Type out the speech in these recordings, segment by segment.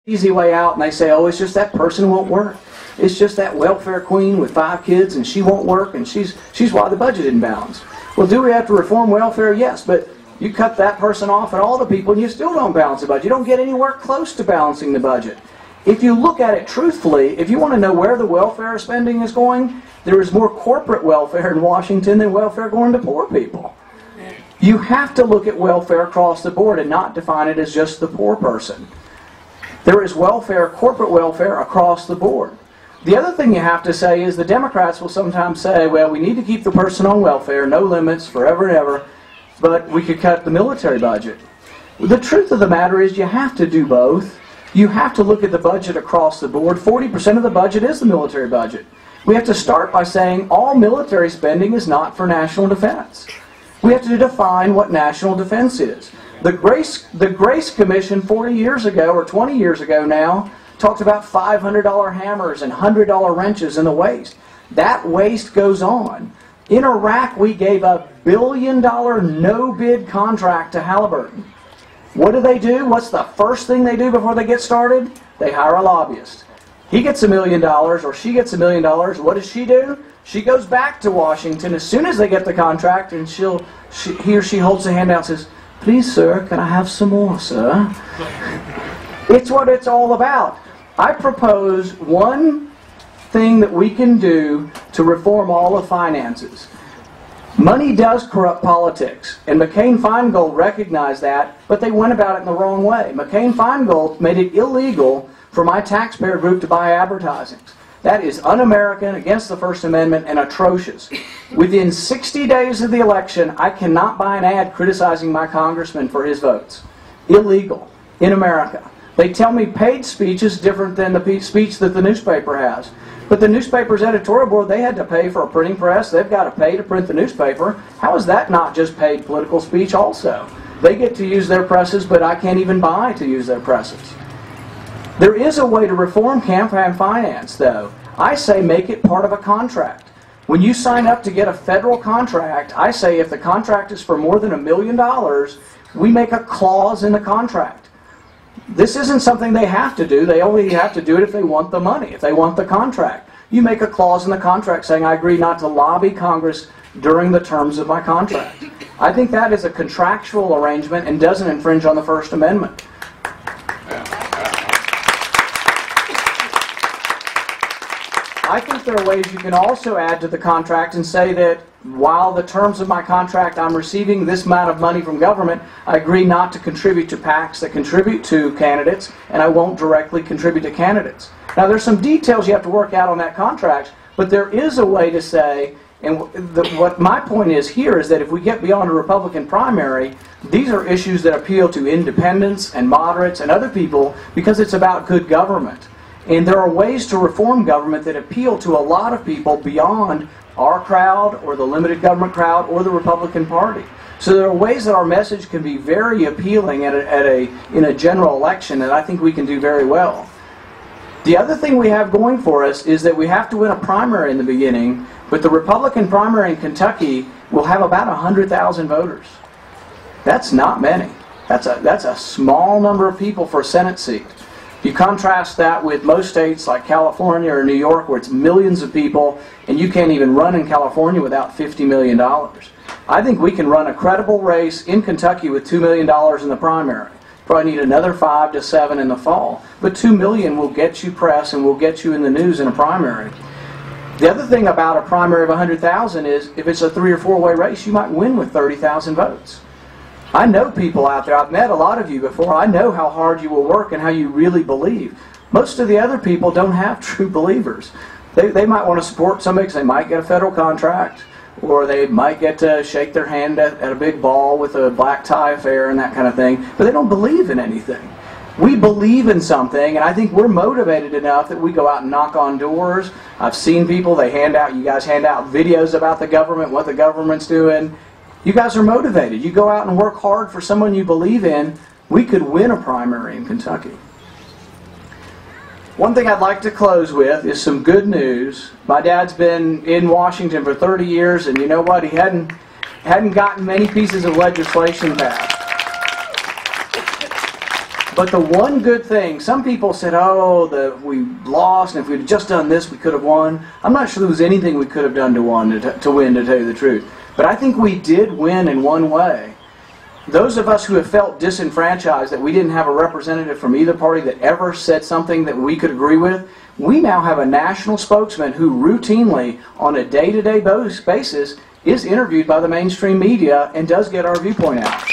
easy way out, and they say, oh, it's just that person won't work. It's just that welfare queen with 5 kids, and she won't work, and she's why the budget isn't balanced. Well, do we have to reform welfare? Yes, but you cut that person off and all the people, and you still don't balance the budget. You don't get anywhere close to balancing the budget. If you look at it truthfully, if you want to know where the welfare spending is going, there is more corporate welfare in Washington than welfare going to poor people. You have to look at welfare across the board and not define it as just the poor person. There is welfare, corporate welfare, across the board. The other thing you have to say is the Democrats will sometimes say, well, we need to keep the person on welfare, no limits, forever and ever, but we could cut the military budget. The truth of the matter is you have to do both. You have to look at the budget across the board. 40% of the budget is the military budget. We have to start by saying all military spending is not for national defense. We have to define what national defense is. The Grace Commission 40 years ago, or 20 years ago now, talked about $500 hammers and $100 wrenches in the waste. That waste goes on. In Iraq, we gave a $1 billion no-bid contract to Halliburton. What do? What's the first thing they do before they get started? They hire a lobbyist. He gets $1 million, or she gets $1 million. What does she do? She goes back to Washington as soon as they get the contract, and he or she holds the hand out and says, please, sir, can I have some more, sir? It's what it's all about. I propose one thing that we can do to reform all of finances. Money does corrupt politics, and McCain-Feingold recognized that, but they went about it in the wrong way. McCain-Feingold made it illegal for my taxpayer group to buy advertising. That is un-American, against the First Amendment, and atrocious. Within 60 days of the election, I cannot buy an ad criticizing my congressman for his votes. Illegal in America. They tell me paid speech is different than the speech that the newspaper has. But the newspaper's editorial board, they had to pay for a printing press. They've got to pay to print the newspaper. How is that not just paid political speech also? They get to use their presses, but I can't even buy to use their presses. There is a way to reform campaign finance, though. I say make it part of a contract. When you sign up to get a federal contract, I say if the contract is for more than $1 million, we make a clause in the contract. This isn't something they have to do. They only have to do it if they want the money, if they want the contract. You make a clause in the contract saying, I agree not to lobby Congress during the terms of my contract. I think that is a contractual arrangement and doesn't infringe on the First Amendment. I think there are ways you can also add to the contract and say that while the terms of my contract I'm receiving this amount of money from government, I agree not to contribute to PACs that contribute to candidates, and I won't directly contribute to candidates. Now there's some details you have to work out on that contract, but there is a way to say, and what my point is here is that if we get beyond a Republican primary, these are issues that appeal to independents and moderates and other people because it's about good government. And there are ways to reform government that appeal to a lot of people beyond our crowd or the limited government crowd or the Republican Party. So there are ways that our message can be very appealing in a general election that I think we can do very well. The other thing we have going for us is that we have to win a primary in the beginning, but the Republican primary in Kentucky will have about 100,000 voters. That's not many. That's a small number of people for a Senate seat. You contrast that with most states like California or New York where it's millions of people and you can't even run in California without $50 million. I think we can run a credible race in Kentucky with $2 million in the primary. Probably need another 5 to 7 in the fall. But $2 million will get you press and will get you in the news in a primary. The other thing about a primary of 100,000 is if it's a 3 or 4-way race, you might win with 30,000 votes. I know people out there, I've met a lot of you before, I know how hard you will work and how you really believe. Most of the other people don't have true believers. They might want to support somebody because they might get a federal contract, or they might get to shake their hand at a big ball with a black tie affair and that kind of thing, but they don't believe in anything. We believe in something, and I think we're motivated enough that we go out and knock on doors. I've seen people, you guys hand out videos about the government, what the government's doing. You guys are motivated. You go out and work hard for someone you believe in. We could win a primary in Kentucky. One thing I'd like to close with is some good news. My dad's been in Washington for 30 years, and you know what? He hadn't gotten many pieces of legislation passed. But the one good thing, some people said, oh, we lost, and if we'd just done this, we could have won. I'm not sure there was anything we could have done to win, to tell you the truth. But I think we did win in one way. Those of us who have felt disenfranchised, that we didn't have a representative from either party that ever said something that we could agree with, we now have a national spokesman who routinely, on a day-to-day basis, is interviewed by the mainstream media and does get our viewpoint out.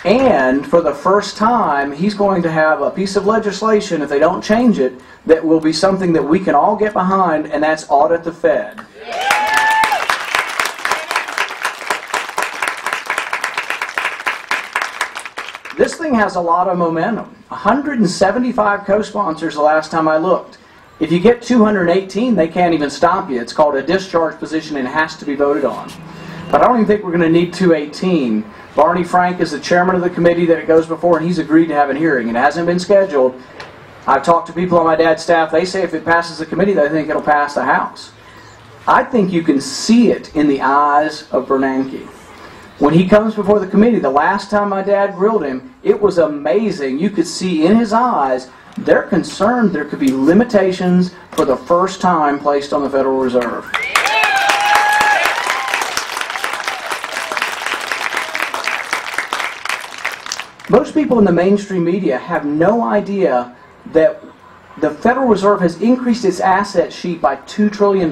And for the first time, he's going to have a piece of legislation, if they don't change it, that will be something that we can all get behind, and that's audit the Fed. This thing has a lot of momentum. 175 co-sponsors the last time I looked. If you get 218, they can't even stop you. It's called a discharge position and it has to be voted on. But I don't even think we're going to need 218. Barney Frank is the chairman of the committee that it goes before, and he's agreed to have a hearing. It hasn't been scheduled. I've talked to people on my dad's staff. They say if it passes the committee, they think it'll pass the House. I think you can see it in the eyes of Bernanke. When he comes before the committee, the last time my dad grilled him, it was amazing. You could see in his eyes, they're concerned there could be limitations for the first time placed on the Federal Reserve. Most people in the mainstream media have no idea that the Federal Reserve has increased its asset sheet by $2 trillion.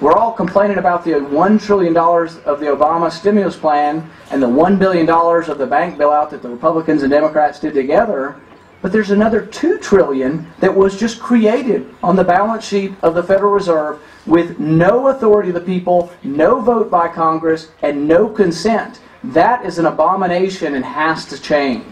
We're all complaining about the $1 trillion of the Obama stimulus plan and the $1 billion of the bank bailout that the Republicans and Democrats did together. But there's another $2 trillion that was just created on the balance sheet of the Federal Reserve with no authority of the people, no vote by Congress, and no consent. That is an abomination and has to change.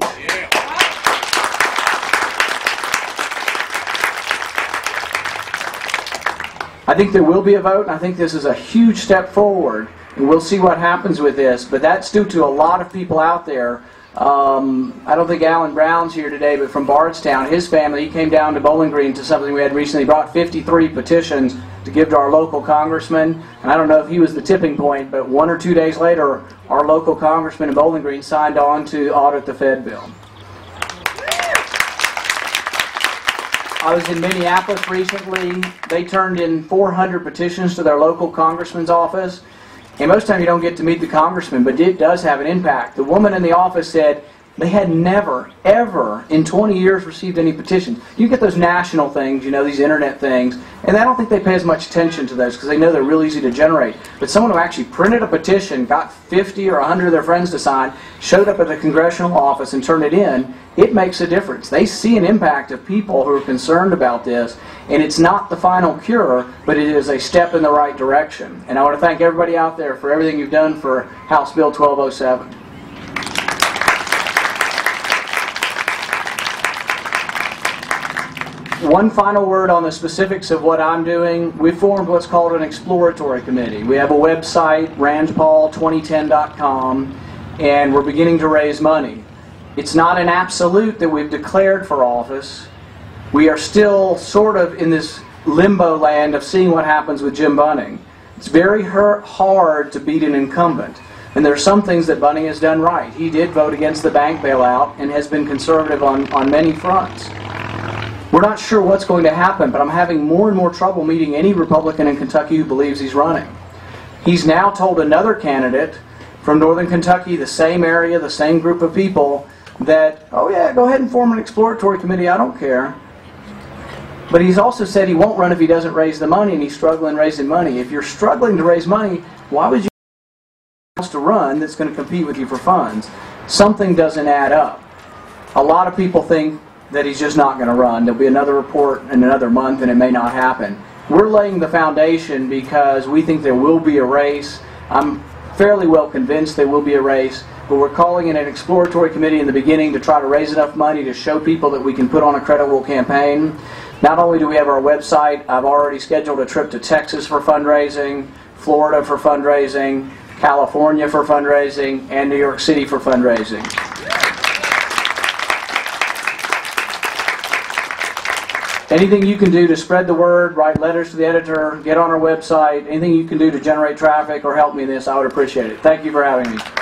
I think there will be a vote, and I think this is a huge step forward, and we'll see what happens with this, but that's due to a lot of people out there. I don't think Alan Brown's here today, but from Bardstown, his family, he came down to Bowling Green to something we had recently, brought 53 petitions to give to our local congressman, and I don't know if he was the tipping point, but 1 or 2 days later, our local congressman in Bowling Green signed on to audit the Fed bill. I was in Minneapolis recently. They turned in 400 petitions to their local congressman's office. And most of the time you don't get to meet the congressman, but it does have an impact. The woman in the office said they had never, ever in 20 years received any petitions. You get those national things, you know, these internet things, and I don't think they pay as much attention to those because they know they're real easy to generate. But someone who actually printed a petition, got 50 or 100 of their friends to sign, showed up at the congressional office and turned it in, it makes a difference. They see an impact of people who are concerned about this, and it's not the final cure, but it is a step in the right direction. And I want to thank everybody out there for everything you've done for House Bill 1207. One final word on the specifics of what I'm doing. We formed what's called an exploratory committee. We have a website, randpaul2010.com, and we're beginning to raise money. It's not an absolute that we've declared for office. We are still sort of in this limbo land of seeing what happens with Jim Bunning. It's very hard to beat an incumbent. And there are some things that Bunning has done right. He did vote against the bank bailout and has been conservative on many fronts. We're not sure what's going to happen, but I'm having more and more trouble meeting any Republican in Kentucky who believes he's running. He's now told another candidate from Northern Kentucky, the same area, the same group of people, that, oh yeah, go ahead and form an exploratory committee, I don't care. But he's also said he won't run if he doesn't raise the money, and he's struggling raising money. If you're struggling to raise money, why would you else to run that's going to compete with you for funds? Something doesn't add up. A lot of people think that he's just not going to run. There'll be another report in another month and it may not happen. We're laying the foundation because we think there will be a race. I'm fairly well convinced there will be a race, but we're calling it an exploratory committee in the beginning to try to raise enough money to show people that we can put on a credible campaign. Not only do we have our website, I've already scheduled a trip to Texas for fundraising, Florida for fundraising, California for fundraising, and New York City for fundraising. anything you can do to spread the word, write letters to the editor, get on our website, anything you can do to generate traffic or help me in this, I would appreciate it. Thank you for having me.